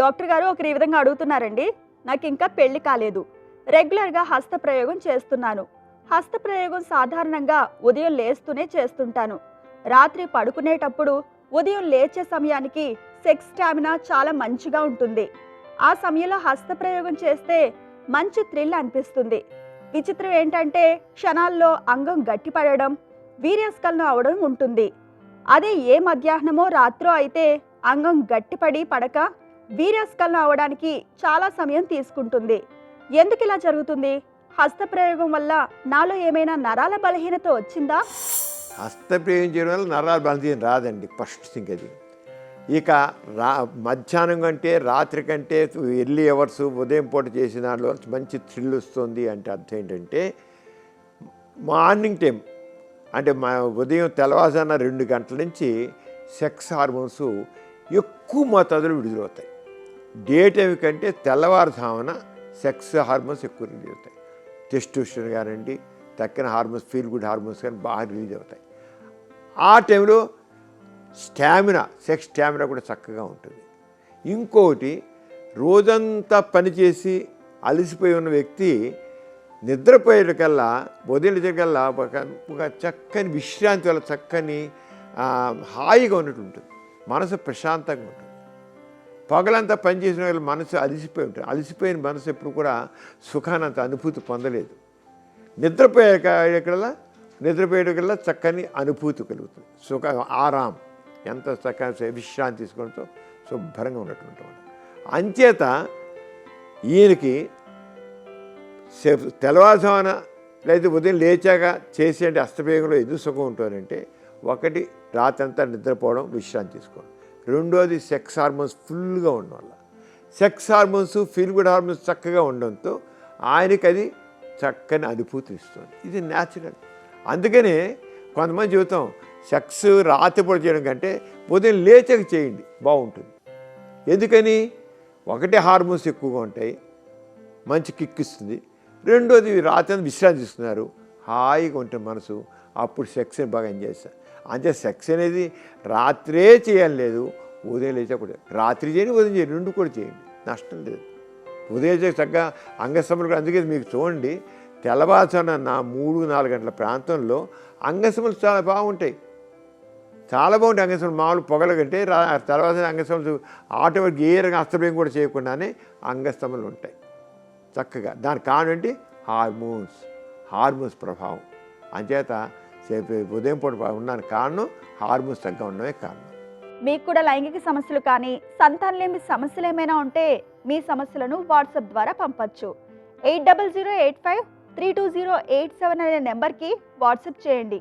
Doctor గారు ఒకరు ఈ విధంగా అడుగుతున్నారండి. నాకు ఇంకా పెళ్లి కాలేదు. రెగ్యులర్గా హస్తప్రయోగం చేస్తున్నాను. హస్తప్రయోగం సాధారణంగా ఉదయం లేస్తూనే చేస్తుంటాను. రాత్రి పడుకునేటప్పుడు ఉదయం లేచే సమయానికి సెక్స్ స్టామినా చాలా మంచిగా ఉంటుంది. ఆ సమయంలో హస్తప్రయోగం చేస్తే మంచి థ్రిల్ అనిపిస్తుంది. విచిత్రం ఏంటంటే క్షణాల్లో అంగం గట్టిపడడం, వీర్యస్ఖలనం అవడం ఉంటుంది. అదే ఏ మధ్యాహ్నమో రాత్రో అయితే అంగం గట్టిపడి పడక వీర్యస్ఖలనం అవడానికి చాలా సమయం తీసుకుంటుంది. ఎందుకు ఇలా జరుగుతుంది? హస్తప్రయోగం వల్ల నాలో ఏమైనా నరాల బలహీనత వచ్చిందా? హస్తప్రయోగం చేయడం వల్ల నరాల బలహీనత రాదండి. ఫస్ట్ థింగ్ అది. ఇక మధ్యాహ్నం కంటే రాత్రి కంటే ఎర్లీ అవర్స్ ఉదయం పూట చేసిన దాంట్లో మంచి థ్రిల్ వస్తుంది అంటే అర్థం ఏంటంటే మార్నింగ్ టైం అంటే ఉదయం తెల్లవారుజామున 2 గంటల నుంచి సెక్స్ హార్మోన్స్ ఎక్కువ మోతాదులో విడుదలవుతాయి. డే టైం కంటే తెల్లవారుజామున సెక్స్ హార్మోన్స్ ఎక్కువ రిలీజ్ అవుతాయి. టెస్టోస్టెరాన్ కానివ్వండి, తక్కిన హార్మోన్స్, ఫీల్ గుడ్ హార్మోన్స్ కానీ బాగా రిలీజ్ అవుతాయి. ఆ టైంలో సెక్స్ స్టామినా కూడా చక్కగా ఉంటుంది. ఇంకోటి, రోజంతా పనిచేసి అలసిపోయి ఉన్న వ్యక్తి నిద్రపోయేటికల్లా వదిలేటికల్లా ఒక చక్కని విశ్రాంతి వల్ల చక్కని హాయిగా ఉన్నట్టు ఉంటుంది. మనసు ప్రశాంతంగా ఉంటుంది. పగలంతా పనిచేసిన వాళ్ళ మనసు అలసిపోయి ఉంటుంది. అలసిపోయిన మనసు ఎప్పుడు కూడా సుఖానంత అనుభూతి పొందలేదు. నిద్రపోయేటికల్లా చక్కని అనుభూతి కలుగుతుంది. ఆరాం, ఎంత చక్కగా విశ్రాంతి తీసుకుంటూ శుభ్రంగా ఉన్నట్టు. అంచేత ఈయనకి తెల్లవారుజామున లేదా ఉదయం లేచాక చేసే హస్తప్రయోగంలో ఎందుకు సుఖం ఉంటుందంటే, ఒకటి రాత్రంతా నిద్రపోవడం, విశ్రాంతి తీసుకోవడం. రెండోది సెక్స్ హార్మోన్స్ ఫుల్గా ఉండడం వల్ల. Sex hormones, feel good hormones చక్కగా ఉండడంతో ఆయనకి అది చక్కని అనుభూతి ఇస్తుంది. ఇది న్యాచురల్. అందుకనే కొంతమంది చెబుతాం, సెక్స్ రాత్రిపూట చేయడం కంటే ఉదయం లేచాక చేయండి, బాగుంటుంది. ఎందుకని? ఒకటే హార్మోన్స్ ఎక్కువగా ఉంటాయి, మంచి కిక్ ఇస్తుంది. రెండోది రాత్రి విశ్రాంతి ఇస్తున్నారు, హాయిగా ఉంటుంది మనసు. అప్పుడు సెక్స్ని బాగా ఎంజాయ్ చేస్తారు. అంటే సెక్స్ అనేది రాత్రే చేయాలి లేదు, ఉదయం లేచా కూడా. రాత్రి చేయండి, ఉదయం చేయండి, 2 కూడా చేయండి, నష్టం లేదు. ఉదయం చేసి చక్కగా అంగస్తంభాలు కూడా. అందుకే మీకు చూడండి, తెల్లవారుజామున 3-4 గంటల ప్రాంతంలో అంగస్తంభాలు చాలా బాగుంటాయి. చాలా బాగుంటాయి అంగస్తంభాలు. మామూలు పొగల కంటే తెల్లవారుజామున అంగస్తంభాలు ఆటోమేటిక్ ఏ రకంగా హస్తప్రయోగం కూడా చేయకుండానే అంగస్తంభాలు ఉంటాయి చక్కగా. దానికి కారణం ఏంటి? హార్మోన్స్ ప్రభావం. అంచేత ఉదయం పూట ఉండడానికి కారణం హార్మోన్స్ తగ్గ ఉండడమే కారణం. మీకు కూడా లైంగిక సమస్యలు కానీ సంతానలేమి సమస్యలు ఏమైనా ఉంటే మీ సమస్యలను వాట్సాప్ ద్వారా పంపచ్చు. 8008532087 అనే నెంబర్కి వాట్సాప్ చేయండి.